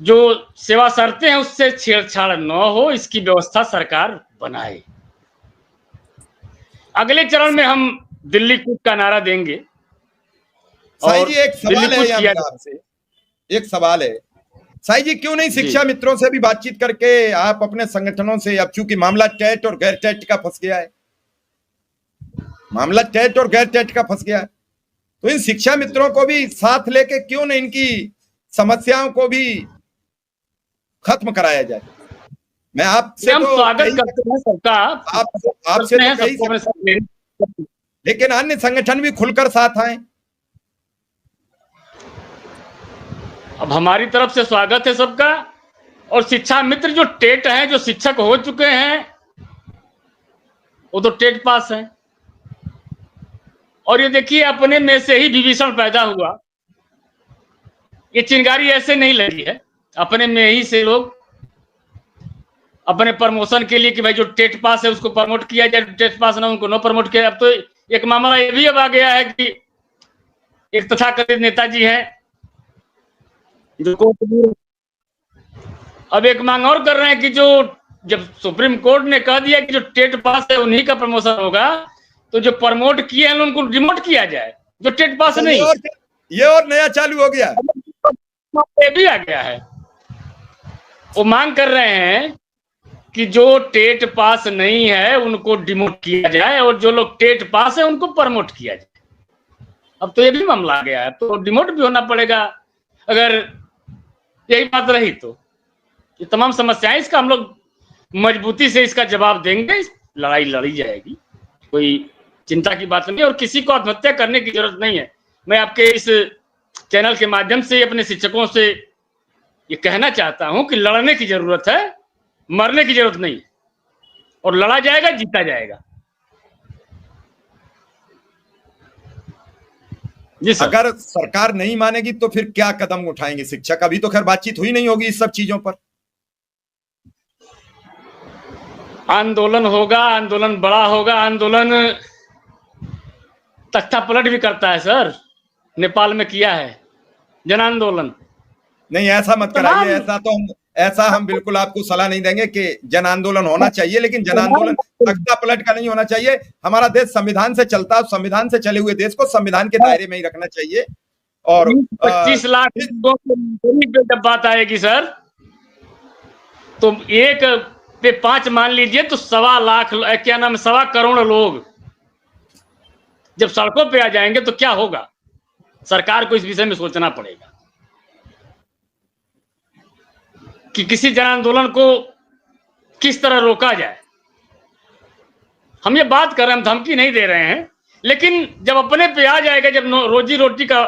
जो सेवा शर्तें हैं उससे छेड़छाड़ न हो, इसकी व्यवस्था सरकार बनाए। अगले चरण में हम दिल्ली कूच का नारा देंगे। साई और जी एक सवाल दिल्ली है कूच यहाँ किया मेरा आपसे, एक सवाल है साई जी, क्यों नहीं शिक्षा मित्रों से भी बातचीत करके आप अपने संगठनों से, अब चूंकि मामला टेट और गैर टेट का फंस गया है, मामला टेट और गैर टेट का फंस गया है, तो इन शिक्षा मित्रों को भी साथ लेके क्यों नहीं इनकी समस्याओं को भी खत्म कराया जाए। मैं आपसे हम तो स्वागत करते हैं सबका, आपसे तो कही सकते, लेकिन अन्य संगठन भी खुलकर साथ आए। अब हमारी तरफ से स्वागत है सबका। और शिक्षा मित्र जो टेट हैं, जो शिक्षक हो चुके हैं, वो तो टेट पास हैं। और ये देखिए, अपने में से ही विभीषण पैदा हुआ। ये चिंगारी ऐसे नहीं लगी है, अपने में ही से लोग अपने प्रमोशन के लिए कि भाई जो टेट पास है उसको प्रमोट किया जाए, टेट पास ना उनको नो प्रमोट किया। अब तो एक मामला ये भी अब आ गया है कि एक तथाकथित नेताजी हैं जो अब एक मांग और कर रहे हैं कि जो जब सुप्रीम कोर्ट ने कह दिया कि जो टेट पास है उन्हीं का प्रमोशन होगा, तो जो प्रमोट किए हैं उनको डिमोट किया जाए, जो टेट पास नहीं। ये और नया चालू हो गया, ये भी आ गया है। वो मांग कर रहे हैं कि जो टेट पास नहीं है उनको डिमोट किया जाए और जो लोग टेट पास है उनको प्रमोट किया जाए। अब तो ये भी मामला आ गया है, तो डिमोट भी होना पड़ेगा अगर यही बात रही तो। ये तमाम समस्याएं, इसका हम लोग मजबूती से इसका जवाब देंगे, लड़ाई लड़ी जाएगी, कोई चिंता की बात नहीं। और किसी को आत्महत्या करने की जरूरत नहीं है। मैं आपके इस चैनल के माध्यम से अपने शिक्षकों से ये कहना चाहता हूं कि लड़ने की जरूरत है, मरने की जरूरत नहीं। और लड़ा जाएगा, जीता जाएगा। जी सर। अगर सरकार नहीं मानेगी तो फिर क्या कदम उठाएंगे शिक्षक? अभी तो खैर बातचीत हुई नहीं होगी इस सब चीजों पर। आंदोलन होगा, आंदोलन बड़ा होगा, आंदोलन तख्ता पलट भी करता है सर। नेपाल में किया है जन आंदोलन। नहीं ऐसा मत कराइए, ऐसा हम बिल्कुल आपको सलाह नहीं देंगे कि जन आंदोलन होना चाहिए, लेकिन जन आंदोलन तख्ता पलट का नहीं होना चाहिए। हमारा देश संविधान से चलता है, संविधान से चले हुए देश को संविधान के दायरे में ही रखना चाहिए। और 25 लाख पे जब बात आएगी सर, तो एक पे 5 मान लीजिए तो 1.25 लाख, क्या नाम, 1.25 करोड़ लोग जब सड़कों पे आ जाएंगे तो क्या होगा। सरकार को इस विषय में सोचना पड़ेगा कि किसी जन आंदोलन को किस तरह रोका जाए। हम ये बात कर रहे हैं, हम धमकी नहीं दे रहे हैं, लेकिन जब अपने पे आ जाएगा, जब रोजी रोटी का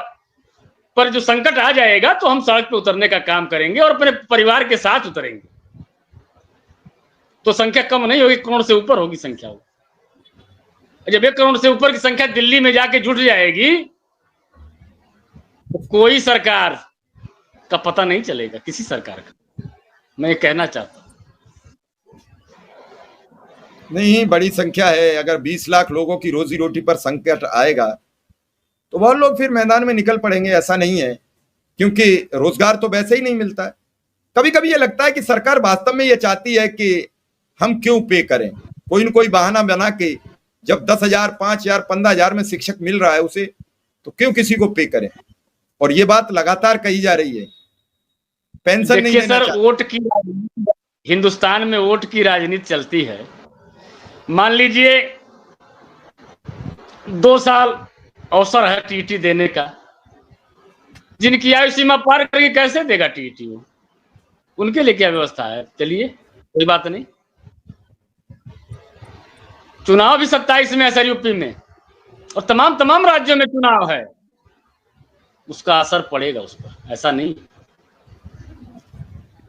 पर जो संकट आ जाएगा, तो हम सड़क पे उतरने का काम करेंगे और अपने परिवार के साथ उतरेंगे। तो संख्या कम नहीं होगी, करोड़ से ऊपर होगी संख्या। जब 1 करोड़ से ऊपर की संख्या दिल्ली में जाके जुट जाएगी तो कोई सरकार का पता नहीं चलेगा, किसी सरकार का। मैं ये कहना चाहता हूं। नहीं, बड़ी संख्या है। अगर 20 लाख लोगों की रोजी रोटी पर संकट आएगा तो बहुत लोग फिर मैदान में निकल पड़ेंगे। ऐसा नहीं है, क्योंकि रोजगार तो वैसे ही नहीं मिलता है। कभी कभी ये लगता है कि सरकार वास्तव में ये चाहती है कि हम क्यों पे करें, कोई न कोई बहाना बना के। जब 10,000, 5,000, 15,000 में शिक्षक मिल रहा है उसे, तो क्यों किसी को पे करें। और ये बात लगातार कही जा रही है। पेंशन नहीं देना सर, वोट की, हिंदुस्तान में वोट की राजनीति चलती है। मान लीजिए 2 साल अवसर है टीटी देने का, जिनकी आयु सीमा पार करके कैसे देगा टीटी? वो उनके लिए क्या व्यवस्था है? चलिए, कोई बात नहीं। चुनाव भी 27 में है सर, यूपी में, और तमाम राज्यों में चुनाव है। उसका असर पड़ेगा उस पर, ऐसा नहीं।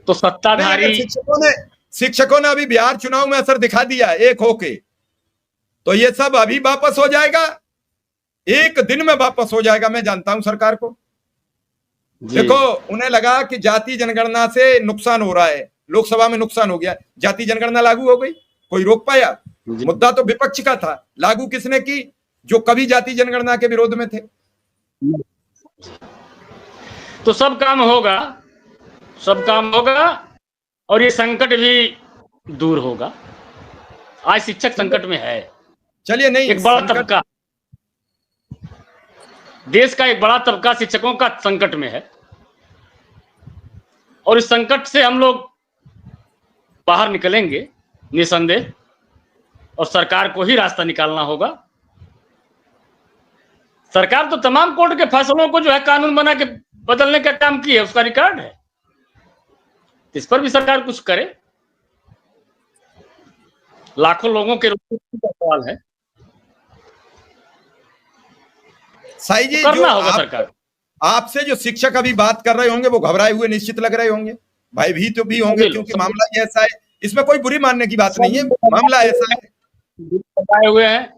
तो सत्ताधारी शिक्षकों ने अभी बिहार चुनाव में असर दिखा दिया एक होके, तो ये सब अभी वापस हो जाएगा, एक दिन में वापस हो जाएगा। मैं जानता हूं सरकार को। देखो, उन्हें लगा कि जाति जनगणना से नुकसान हो रहा है, लोकसभा में नुकसान हो गया, जाति जनगणना लागू हो गई, कोई रोक पाया? मुद्दा तो विपक्ष का था। लागू किसने की? जो कभी जाति जनगणना के विरोध में थे। तो सब काम होगा, सब काम होगा, और ये संकट भी दूर होगा। आज शिक्षक संकट में है। चलिए नहीं, एक बड़ा संकट- तबका, देश का एक बड़ा तबका शिक्षकों का संकट में है, और इस संकट से हम लोग बाहर निकलेंगे निसंदेह, और सरकार को ही रास्ता निकालना होगा। सरकार तो तमाम कोर्ट के फैसलों को जो है कानून बना के बदलने का काम की है, उसका रिकॉर्ड है। इस पर भी सरकार कुछ करे। लाखों लोगों के रोजी का सवाल है, साई जी, तो करना जो होगा सरकार। आपसे जो शिक्षक अभी बात कर रहे होंगे वो घबराए हुए निश्चित लग रहे होंगे, भयभीत तो भी होंगे, क्योंकि मामला ये ऐसा है। इसमें कोई बुरी मानने की बात नहीं है, मामला ऐसा है। बताए हुए हैं,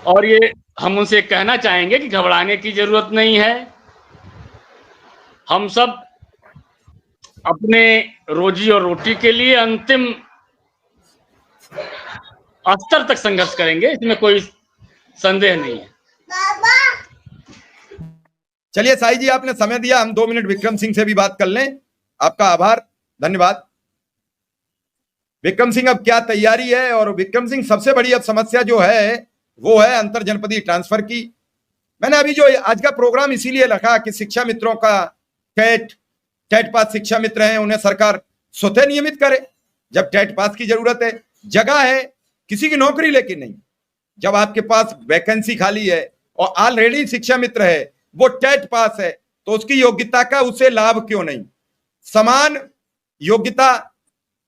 और ये हम उनसे कहना चाहेंगे कि घबराने की जरूरत नहीं है। हम सब अपने रोजी और रोटी के लिए अंतिम स्तर तक संघर्ष करेंगे, इसमें कोई संदेह नहीं है। चलिए साई जी, आपने समय दिया, हम 2 मिनट विक्रम सिंह से भी बात कर लें। आपका आभार, धन्यवाद। विक्रम सिंह, अब क्या तैयारी है? और विक्रम सिंह, सबसे बड़ी अब समस्या जो है वो है अंतर जनपदीय ट्रांसफर की। मैंने अभी जो आज का प्रोग्राम इसीलिए रखा कि शिक्षा मित्रों का टेट पास शिक्षा मित्र हैं, उन्हें सरकार स्वतः नियमित करे। जब टेट पास की जरूरत है, जगह है, किसी की नौकरी लेकिन नहीं। जब आपके पास वैकेंसी खाली है और ऑलरेडी शिक्षा मित्र है, वो टेट पास है, तो उसकी योग्यता का उसे लाभ क्यों नहीं? समान योग्यता,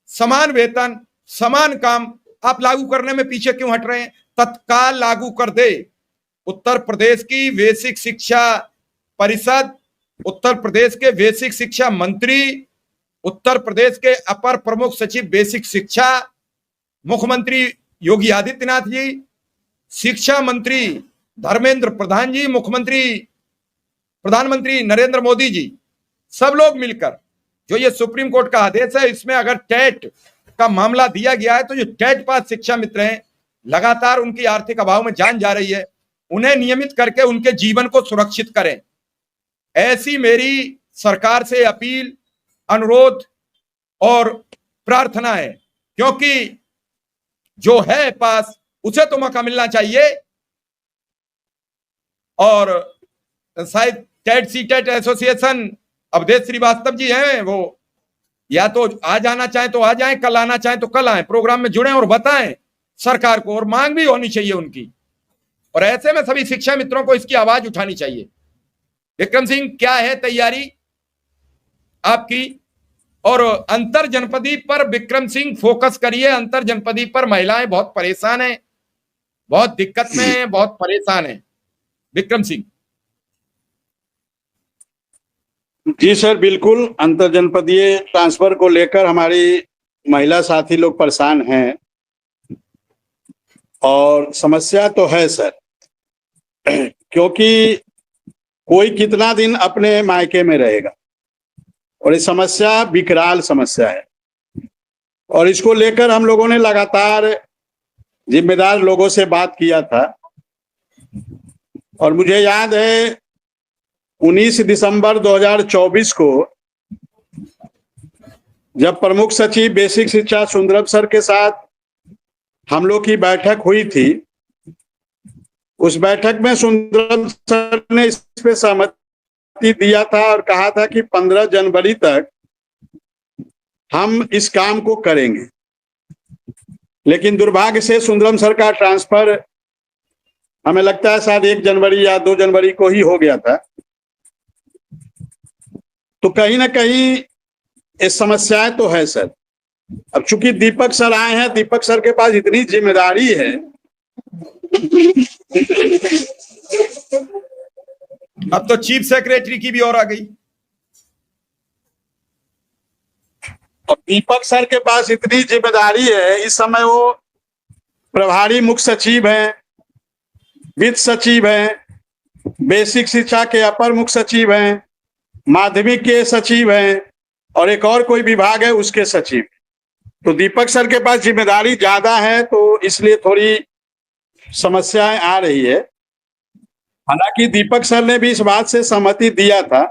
समान वेतन, समान काम आप लागू करने में पीछे क्यों हट रहे हैं? तत्काल लागू कर दे। उत्तर प्रदेश की बेसिक शिक्षा परिषद, उत्तर प्रदेश के बेसिक शिक्षा मंत्री, उत्तर प्रदेश के अपर प्रमुख सचिव बेसिक शिक्षा, मुख्यमंत्री योगी आदित्यनाथ जी, शिक्षा मंत्री धर्मेंद्र प्रधान जी, प्रधानमंत्री नरेंद्र मोदी जी, सब लोग मिलकर जो ये सुप्रीम कोर्ट का आदेश है, इसमें अगर टेट का मामला दिया गया है तो जो टेट पास शिक्षा मित्र हैं, लगातार उनकी आर्थिक अभाव में जान जा रही है, उन्हें नियमित करके उनके जीवन को सुरक्षित करें। ऐसी मेरी सरकार से अपील, अनुरोध और प्रार्थना है, क्योंकि जो है पास उसे तो मौका मिलना चाहिए। और शायद TET CTET association Awadhesh Srivastava ji हैं, वो या तो आज आना चाहे तो आ जाएं, कल आना चाहे तो कल आए, प्रोग्राम में जुड़े और बताएं सरकार को, और मांग भी होनी चाहिए उनकी। और ऐसे में सभी शिक्षा मित्रों को इसकी आवाज उठानी चाहिए। विक्रम सिंह, क्या है तैयारी आपकी? और अंतर जनपदी पर विक्रम सिंह फोकस करिए। अंतर जनपदी पर महिलाएं बहुत परेशान हैं, बहुत दिक्कत में हैं, बहुत परेशान हैं। विक्रम सिंह। जी सर, बिल्कुल। अंतर जनपदीय ट्रांसफर को लेकर हमारी महिला साथी लोग परेशान हैं, और समस्या तो है सर, क्योंकि कोई कितना दिन अपने मायके में रहेगा, और ये समस्या विकराल समस्या है। और इसको लेकर हम लोगों ने लगातार जिम्मेदार लोगों से बात किया था, और मुझे याद है 19 दिसंबर 2024 को जब प्रमुख सचिव बेसिक शिक्षा सुंदरम सर के साथ हम लोग की बैठक हुई थी, उस बैठक में सुंदरम सर ने इस पे सहमति दिया था और कहा था कि 15 जनवरी तक हम इस काम को करेंगे। लेकिन दुर्भाग्य से सुंदरम सर का ट्रांसफर हमें लगता है शायद 1 जनवरी या 2 जनवरी को ही हो गया था। तो कहीं ना कहीं ये समस्याएं तो है सर। अब चूंकि दीपक सर आए हैं, दीपक सर के पास इतनी जिम्मेदारी है, अब तो चीफ सेक्रेटरी की भी और आ गई। और दीपक सर के पास इतनी जिम्मेदारी है, इस समय वो प्रभारी मुख्य सचिव हैं, वित्त सचिव हैं, बेसिक शिक्षा के अपर मुख्य सचिव हैं, माध्यमिक के सचिव हैं, और एक और कोई विभाग है उसके सचिव। तो दीपक सर के पास जिम्मेदारी ज्यादा है, तो इसलिए थोड़ी समस्याएं आ रही है। हालांकि दीपक सर ने भी इस बात से सहमति दिया था,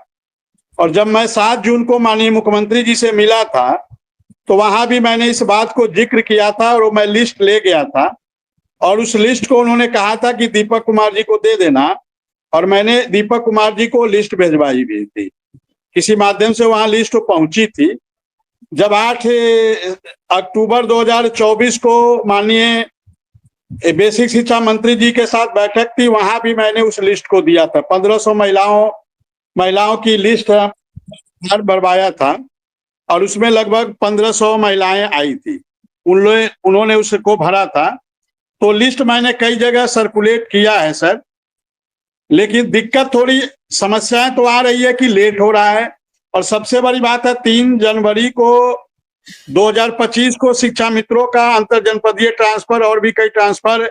और जब मैं 7 जून को माननीय मुख्यमंत्री जी से मिला था तो वहां भी मैंने इस बात को जिक्र किया था और मैं लिस्ट ले गया था और उस लिस्ट को उन्होंने कहा था कि दीपक कुमार जी को दे देना और मैंने दीपक कुमार जी को लिस्ट भेजवाई भी थी, किसी माध्यम से वहां लिस्ट पहुंची थी। जब 8 अक्टूबर 2024 को माननीय बेसिक शिक्षा मंत्री जी के साथ बैठक थी, वहां भी मैंने उस लिस्ट को दिया था। 1500 महिलाओं की लिस्ट भरवाया था और उसमें लगभग 1500 महिलाएं आई थी, उन्होंने उसको भरा था। तो लिस्ट मैंने कई जगह सर्कुलेट किया है सर, लेकिन दिक्कत थोड़ी समस्याएं तो आ रही है कि लेट हो रहा है। और सबसे बड़ी बात है 3 जनवरी को 2025 को शिक्षा मित्रों का अंतर जनपदीय ट्रांसफर और भी कई ट्रांसफर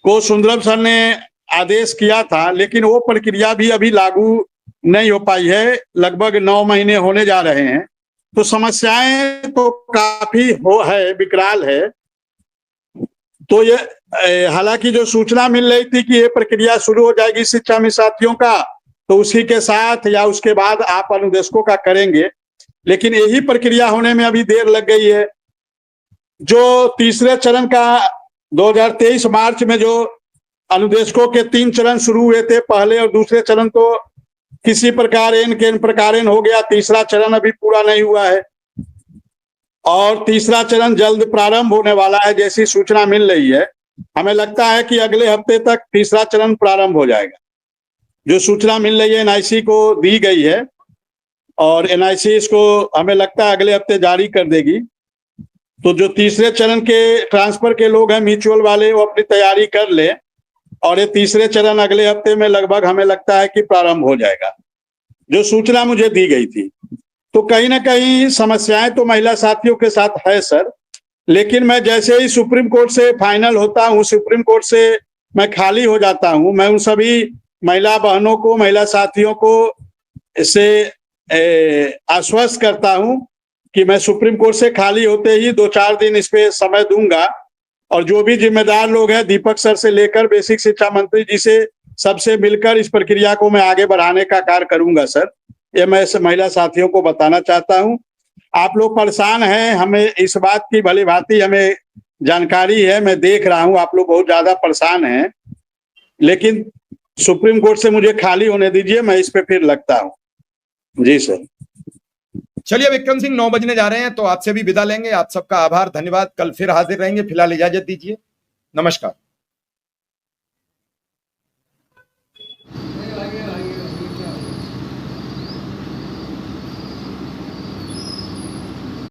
को सुंदरम सर ने आदेश किया था, लेकिन वो प्रक्रिया भी अभी लागू नहीं हो पाई है, लगभग 9 महीने होने जा रहे हैं। तो समस्याएं तो काफी विकराल है। तो ये हालांकि जो सूचना मिल रही थी कि ये प्रक्रिया शुरू हो जाएगी शिक्षा में साथियों का, तो उसी के साथ या उसके बाद आप अनुदेशकों का करेंगे, लेकिन यही प्रक्रिया होने में अभी देर लग गई है। जो तीसरे चरण का 2023 मार्च में जो अनुदेशकों के 3 चरण शुरू हुए थे, पहले और दूसरे चरण तो किसी प्रकार प्रकार हो गया, तीसरा चरण अभी पूरा नहीं हुआ है और तीसरा चरण जल्द प्रारंभ होने वाला है जैसी सूचना मिल रही है। हमें लगता है कि अगले हफ्ते तक तीसरा चरण प्रारंभ हो जाएगा, जो सूचना मिल रही है एनआईसी को दी गई है और एनआईसी इसको हमें लगता है अगले हफ्ते जारी कर देगी। तो जो तीसरे चरण के ट्रांसफर के लोग हैं म्यूचुअल वाले, वो अपनी तैयारी कर ले और ये तीसरे चरण अगले हफ्ते में लगभग हमें लगता है कि प्रारंभ हो जाएगा, जो सूचना मुझे दी गई थी। तो कहीं ना कहीं समस्याएं तो महिला साथियों के साथ है सर, लेकिन मैं जैसे ही सुप्रीम कोर्ट से फाइनल होता हूं, सुप्रीम कोर्ट से मैं खाली हो जाता हूं, मैं उन सभी महिला बहनों को, महिला साथियों को इससे आश्वस्त करता हूं कि मैं सुप्रीम कोर्ट से खाली होते ही 2-4 दिन इस पे समय दूंगा और जो भी जिम्मेदार लोग हैं दीपक सर से लेकर बेसिक शिक्षा मंत्री जी से सबसे मिलकर इस प्रक्रिया को मैं आगे बढ़ाने का कार्य करूंगा सर। ये मैं महिला साथियों को बताना चाहता हूं। आप लोग परेशान हैं, हमें इस बात की भली भांति हमें जानकारी है, मैं देख रहा हूं आप लोग बहुत ज्यादा परेशान हैं, लेकिन सुप्रीम कोर्ट से मुझे खाली होने दीजिए, मैं इस पे फिर लगता हूं। जी सर। चलिए विक्रम सिंह 9 बजने जा रहे हैं, तो आपसे भी विदा लेंगे। आप सबका आभार, धन्यवाद। कल फिर हाजिर रहेंगे, फिलहाल इजाजत दीजिए। नमस्कार।